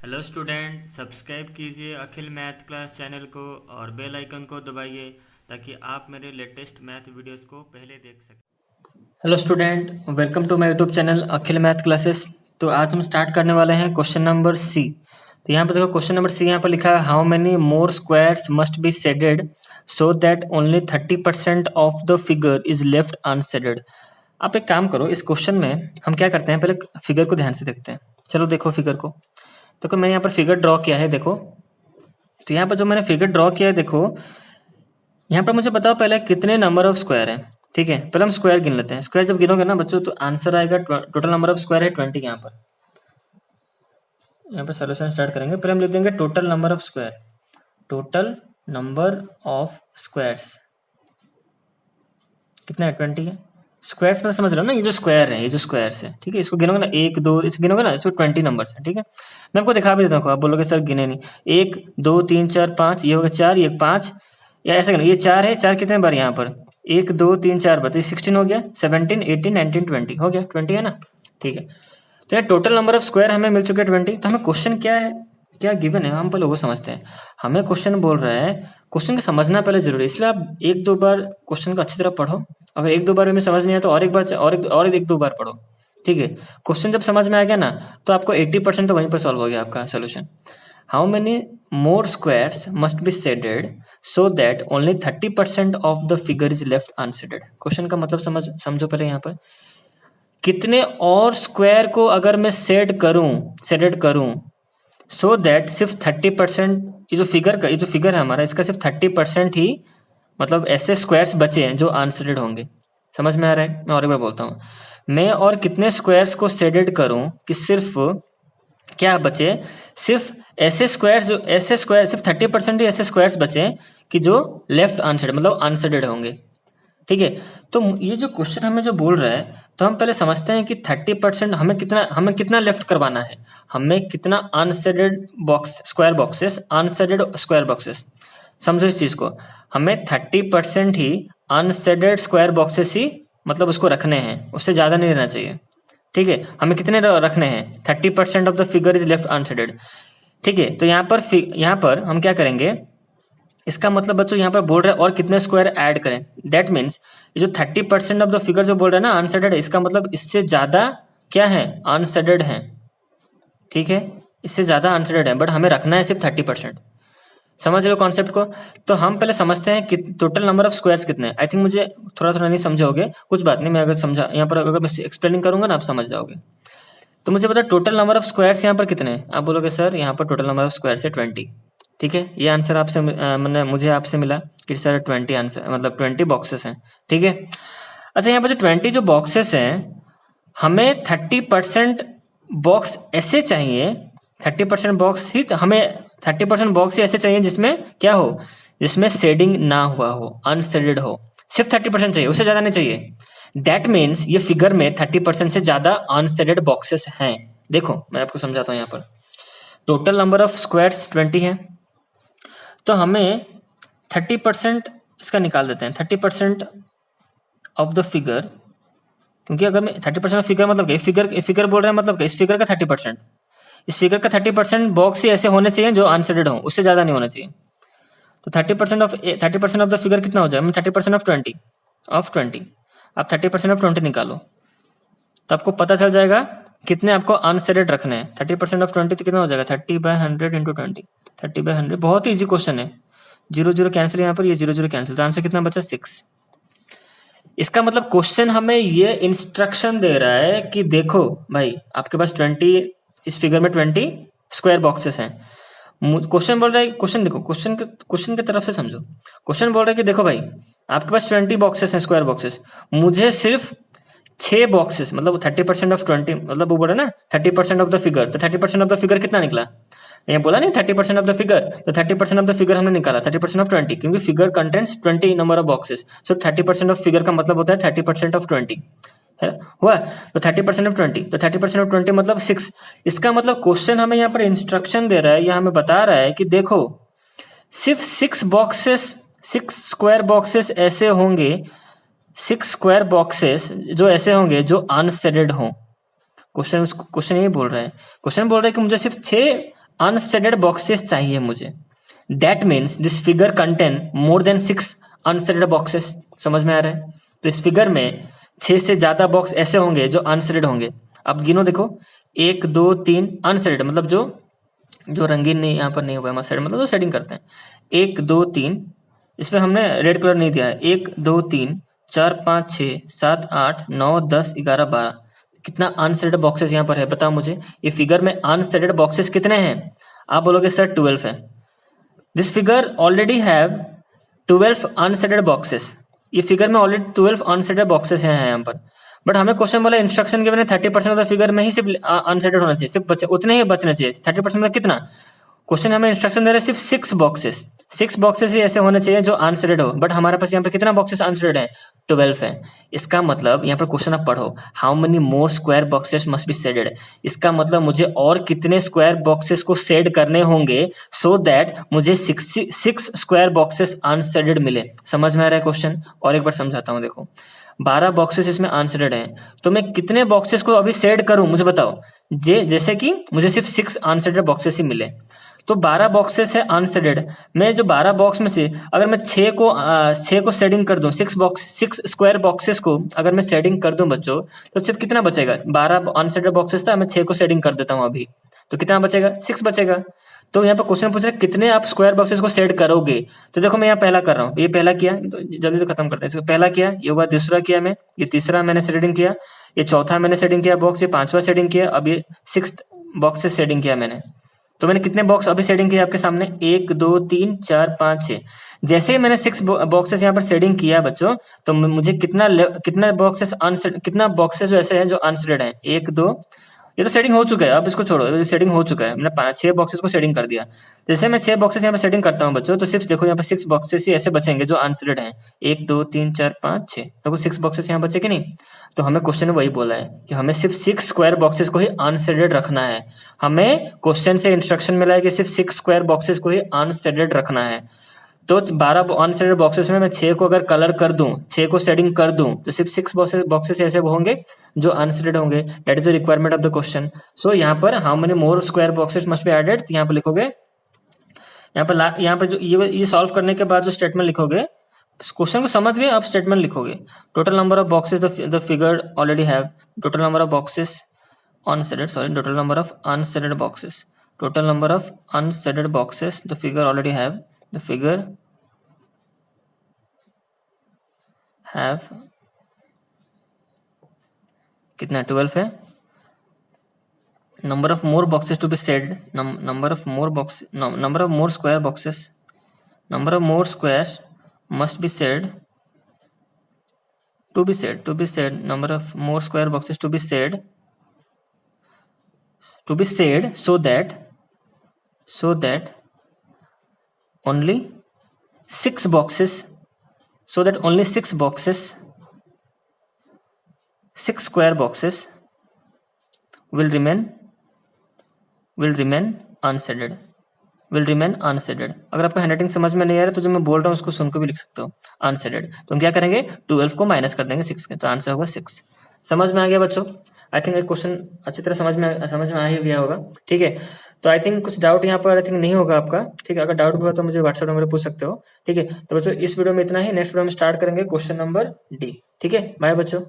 Hello student, subscribe कीजिए अखिल math class channel को और बेल आइकन को दबाइए ताकि आप मेरे लेटेस्ट मैथ वीडियोस को पहले देख सकें। Hello student, welcome to my YouTube channel Akhil math classes. तो आज हम स्टार्ट करने वाले हैं क्वेश्चन नंबर सी। तो यहाँ पर देखो क्वेश्चन नंबर सी यहाँ पर लिखा है how many more squares must be shaded so that only 30% of the figure is left unshielded. आप एक काम करो, इस क्वेश्चन में हम क्या करते हैं, पहले फिगर को ध्यान से देखते हैं। चलो देखो फिगर को। देखो मैंने यहाँ पर फिगर ड्रॉ किया है, देखो। तो यहाँ पर जो मैंने फिगर ड्रॉ किया है, देखो यहाँ पर मुझे बताओ पहले कितने नंबर ऑफ स्क्वायर है। ठीक है, पहले हम स्क्वायर गिन लेते हैं। स्क्वायर जब गिनोगे ना बच्चों तो आंसर आएगा, टोटल नंबर ऑफ स्क्वायर है 20। यहाँ पर सोल्यूशन स्टार्ट करेंगे। पहले हम लिख देंगे total number of square. Total number of squares कितना है? 20 है। स्क्वायर्स में समझ रहे हो ना, ये जो स्क्वायर है, ये जो स्क्वायर्स है, ठीक है, इसको गिनोगे ना, एक दो, इसे गिनोगे ना, इसको 20 नंबर्स है। ठीक है, मैं आपको दिखा भी देता हूँ। आप बोलोगे सर गिने नहीं। 1 2 3 4 5, ये हो गया 4, ये 5, या ऐसा गिनो, ये 4 है। 4 कितने बार यहाँ पर? 1 2 3 4 बार, तो 16 हो गया, 17 18 19 20 हो गया, 20 है ना। ठीक है, तो ये टोटल नंबर ऑफ स्क्वायर हमें मिल चुके हैं 20। तो हमें क्वेश्चन क्या है, क्या गिवन है, हम पहले वो समझते हैं। हमें क्वेश्चन बोल रहा है, क्वेश्चन को समझना पहले जरूरी है, इसलिए आप एक दो बार क्वेश्चन को अच्छी तरह पढ़ो। अगर एक दो बार में समझ नहीं आया तो और एक बार और एक दो बार पढ़ो। ठीक है, क्वेश्चन जब समझ में आ गया ना तो आपको 80% तो वहीं पर सॉल्व हो गया आपका solution. How many more squares must be shaded so that only 30% of the figure is left unshielded. Question का मतलब समझो पहले। यहाँ पर कितने और स्क्वायर को अगर मैं शेडेड करूं सो दैट सिर्फ 30%, ये जो फिगर है हमारा, इसका सिर्फ 30% ही, मतलब ऐसे स्क्वायर्स बचे हैं जो अनशेडेड होंगे। समझ में आ रहा है? मैं और एक बार बोलता हूँ। मैं और कितने स्क्वायर्स को शेडेड करूं कि सिर्फ क्या बचे, सिर्फ ऐसे स्क्वायर्स, जो ऐसे स्क्वायर सिर्फ 30% ही ऐसे स्क्वायर्स बचे कि जो लेफ्ट अनशेडेड, मतलब अनशेडेड होंगे। ठीक है, तो ये जो क्वेश्चन हमें जो बोल रहा है, तो हम पहले समझते हैं कि 30% हमें कितना लेफ्ट करवाना है। हमें कितना unshielded box, square boxes, unshielded square boxes. समझो इस चीज को, हमें 30% ही अनशेडेड स्क्वायर बॉक्सेस ही, मतलब उसको रखने हैं, उससे ज्यादा नहीं रहना चाहिए। ठीक है, हमें कितने रखने हैं? 30% of the figure is left unshielded. ठीक है, तो यहाँ पर हम क्या करेंगे, इसका मतलब बच्चों यहाँ पर बोल रहे हैं और कितने स्क्वायर ऐड करें। दैट मीन्स ये जो 30% ऑफ द फिगर जो बोल रहे हैं ना अनसेडेड है, इसका मतलब इससे ज्यादा क्या है? अनसेडेड है। ठीक है, इससे ज्यादा अनसेडेड है, बट हमें रखना है सिर्फ 30%। समझ रहे हो कॉन्सेप्ट को? तो हम पहले समझते हैं कि टोटल नंबर ऑफ स्क्वायर्स कितने हैं। आई थिंक मुझे थोड़ा थोड़ा नहीं समझोगे, कुछ बात नहीं, मैं अगर समझा यहाँ पर, अगर मैं एक्सप्लेनिंग करूंगा ना आप समझ जाओगे। तो मुझे पता टोटल नंबर ऑफ स्क्वायर्स यहाँ पर कितने हैं। आप बोलोगे सर यहाँ पर टोटल नंबर ऑफ स्क्वायर्स है 20। ठीक है, ये आंसर आपसे मैंने मुझे आपसे मिला कि सर 20 आंसर, मतलब 20 बॉक्सेस हैं। ठीक है, अच्छा यहाँ पर जो 20 जो बॉक्सेस हैं, हमें 30% बॉक्स ऐसे चाहिए, 30% बॉक्स ही हमें 30% बॉक्स ही ऐसे चाहिए जिसमें क्या हो, जिसमें शेडिंग ना हुआ हो, अनशेडेड हो। सिर्फ 30% चाहिए, उससे ज्यादा नहीं चाहिए। दैट मीन्स ये फिगर में 30% से ज्यादा अनशेडेड बॉक्सेस हैं। देखो मैं आपको समझाता हूँ। यहाँ पर टोटल नंबर ऑफ स्क्वायर्स 20 है, तो हमें 30% इसका निकाल देते हैं। 30% ऑफ द फिगर, क्योंकि अगर मैं 30% ऑफ फिगर मतलब फिगर बोल रहे हैं, मतलब इस फिगर का 30%, इस फिगर का 30% बॉक्स ही ऐसे होने चाहिए जो अनशेडेड हो, उससे ज्यादा नहीं होना चाहिए। तो 30% ऑफ द फिगर कितना हो जाए? 30% ऑफ 20 आप 30% ऑफ 20 निकालो, तो आपको पता चल जाएगा कितने आपको अनशेडेड रखने हैं। 30% ऑफ 20 तो कितना हो जाएगा? 30/100 इंटू 20, 30/100। बहुत ही इजी क्वेश्चन है। 0 0 कैंसिल, यहाँ पर ये 0 0 कैंसिल, तो आंसर कितना बचा? 6। इसका मतलब क्वेश्चन हमें ये इंस्ट्रक्शन दे रहा है कि देखो भाई, आपके पास 20, इस फिगर में 20 स्क्वायर बॉक्सेस हैं। क्वेश्चन बोल रहा है, क्वेश्चन देखो, क्वेश्चन की तरफ से समझो। क्वेश्चन बोल रहा है कि देखो भाई, आपके पास 20 बॉक्सेस हैं, स्क्वायर बॉक्सेस, मुझे सिर्फ 6 बॉक्सेस, मतलब 30% ऑफ 20, मतलब वो बोला ना 30% ऑफ द फिगर, तो 30% ऑफ द फिगर कितना निकला? ये बोला नहीं 30% ऑफ द फिगर, तो 30% ऑफ द फिगर हमने निकाला 30% ऑफ 20, क्योंकि figure contents 20 number of boxes, so 30% of figure का मतलब होता है 30% ऑफ 20 है, हुआ। तो 30% ऑफ 20, तो 30% ऑफ 20 मतलब 6। इसका मतलब क्वेश्चन हमें यहाँ पर इंस्ट्रक्शन दे रहा है, या हमें बता रहा है कि देखो सिर्फ 6 स्क्वायर बॉक्सेस ऐसे होंगे, 6 स्क्वायर बॉक्सेस जो ऐसे होंगे जो अनशेडेड हों। क्वेश्चन यही बोल रहा है। क्वेश्चन बोल रहा है कि मुझे सिर्फ 6 अनसेडेड बॉक्सेस चाहिए मुझे। That means this figure contain more than 6 unseeded boxes. समझ में आ रहा है? तो इस फिगर में 6 से ज्यादा बॉक्स ऐसे होंगे जो अनसेडेड होंगे। अब गिनो देखो, 1 2 3 अनसेडेड, मतलब जो रंगीन नहीं, यहाँ पर नहीं हुआ है सेड, मतलब जो शेडिंग करते हैं। 1 2 3, इसमें हमने रेड कलर नहीं दिया है। 1 2 3 4 5 6 7 8 9 10 11 12, कितना अनसेडेड बॉक्सेस यहाँ पर है बताओ मुझे। ये फिगर में अनसेडेड बॉक्सेस कितने हैं? आप बोलोगे सर 12 है। This figure already have 12 unseeded boxes. ये फिगर में ऑलरेडी 12 अनसेडेड बॉक्सेस हैं यहाँ पर। बट हमें क्वेश्चन बोला इंस्ट्रक्शन के बने 30% ऑफ द फिगर में ही सिर्फ अनसेडेड होना चाहिए, सिर्फ बचे उतने ही बचने चाहिए। 30% मतलब कितना? क्वेश्चन हमें इंस्ट्रक्शन दे रहे सिर्फ 6 बॉक्सेस। 6 बॉक्सेस ही ऐसे होने चाहिए जो अनसेडेड हो, बट हमारे पास यहाँ पे कितना बॉक्सेस अनसेडेड है? 12 है। इसका मतलब यहाँ पर क्वेश्चन आप पढ़ो, how many more square boxes must B shaded. इसका मतलब मुझे और कितने स्क्वायर बॉक्सेस को शेड करने होंगे सो दैट मुझे 6 स्क्वायर बॉक्सेस अनशेडेड मिले। समझ में आ रहा है क्वेश्चन? और एक बार समझाता हूँ, देखो 12 बॉक्सेस इसमें अनशेडेड हैं, तो मैं कितने बॉक्सेस को अभी शेड करूं मुझे बताओ। जैसे कि मुझे सिर्फ 6 अनशेडेड बॉक्सेस ही मिले, तो 12 बॉक्सेस है अनशेडेड। मैं जो 12 बॉक्स में से अगर मैं 6 को शेडिंग कर दूं, 6 स्क्वायर बॉक्सेस को अगर मैं शेडिंग कर दूं बच्चों, तो सिर्फ कितना बचेगा? 12 अनशेडेड बॉक्सेस था, मैं 6 को शेडिंग कर देता हूं अभी, तो कितना बचेगा? 6 बचेगा। तो यहाँ पर क्वेश्चन पूछ रहे कितने आप स्क्वायर बॉक्सेस को शेड करोगे। तो देखो मैं यहाँ पहला कर रहा हूँ, ये पहला किया, तो जल्दी से खत्म करते हैं इसको। पहला किया, ये हुआ, दूसरा किया मैं, ये तीसरा मैंने शेडिंग किया, ये चौथा मैंने शेडिंग किया बॉक्स, ये पांचवा शेडिंग किया, अब ये 6 बॉक्स से शेडिंग किया मैंने। तो मैंने कितने बॉक्स अभी शेडिंग किया आपके सामने? 1 2 3 4 5 6। जैसे ही मैंने 6 बॉक्सेस यहाँ पर शेडिंग किया बच्चों, तो मुझे कितना बॉक्सेस जो ऐसे हैं जो अनशेडेड हैं? 1 2, ये तो सेटिंग हो चुका है, अब इसको छोड़ो, ये सेटिंग हो चुका है, मैंने 6 बॉक्सेस को सेटिंग कर दिया। जैसे मैं 6 बॉक्सेस यहाँ पे सेटिंग करता हूँ बच्चों, तो सिर्फ देखो यहाँ पे 6 बॉक्सेस ही ऐसे बचेंगे जो अनसेटेड हैं। 1 2 3 4 5 6, देखो 6 बॉक्सेस यहाँ बचे कि नहीं? तो हमें क्वेश्चन में वही बोला है कि हमें सिर्फ 6 स्क्वायर बॉक्सेस को ही अनसेटेड रखना है। हमें क्वेश्चन से इंस्ट्रक्शन मिला है कि सिर्फ 6 स्क्वायर बॉक्सेस को ही अनसेटेड रखना है। तो 12 अनशेडेड बॉक्सेस में मैं 6 को अगर कलर कर दूं, 6 को शेडिंग कर दूं, तो सिर्फ 6 बॉक्सेस ऐसे होंगे जो अनशेडेड होंगे। That is the requirement of the question. So यहाँ पर how many more square boxes must be added, यहाँ पर लिखोगे, यहाँ पर जो ये सॉल्व करने के बाद जो स्टेटमेंट लिखोगे, क्वेश्चन को समझ गए, आप स्टेटमेंट लिखोगे। Total number of boxes the figure already have, total number of boxes unshielded, sorry, total number of unshielded boxes, total number of unshaded boxes the figure already have, the figure have कितना 12 है। number of more boxes to be said, number of more square boxes, number of more squares must be said, number of more square boxes to be said so that only 6 boxes, 6 square boxes will remain unshaded, अगर आपको handwriting समझ में नहीं आ रहा तो जो मैं बोल रहा हूँ उसको सुन के भी लिख सकते हो अनशेडेड। तो हम क्या करेंगे, 12 को माइनस कर देंगे 6 के, तो आंसर होगा 6। समझ में आ गया बच्चों? आई थिंक क्वेश्चन अच्छी तरह समझ में आ ही गया होगा। ठीक है, तो आई थिंक कुछ डाउट यहाँ पर आई थिंक नहीं होगा आपका। ठीक है, अगर डाउट हुआ तो मुझे व्हाट्सएप नंबर पूछ सकते हो। ठीक है, तो बच्चों इस वीडियो में इतना ही, नेक्स्ट वीडियो में स्टार्ट करेंगे क्वेश्चन नंबर डी। ठीक है, बाय बच्चों।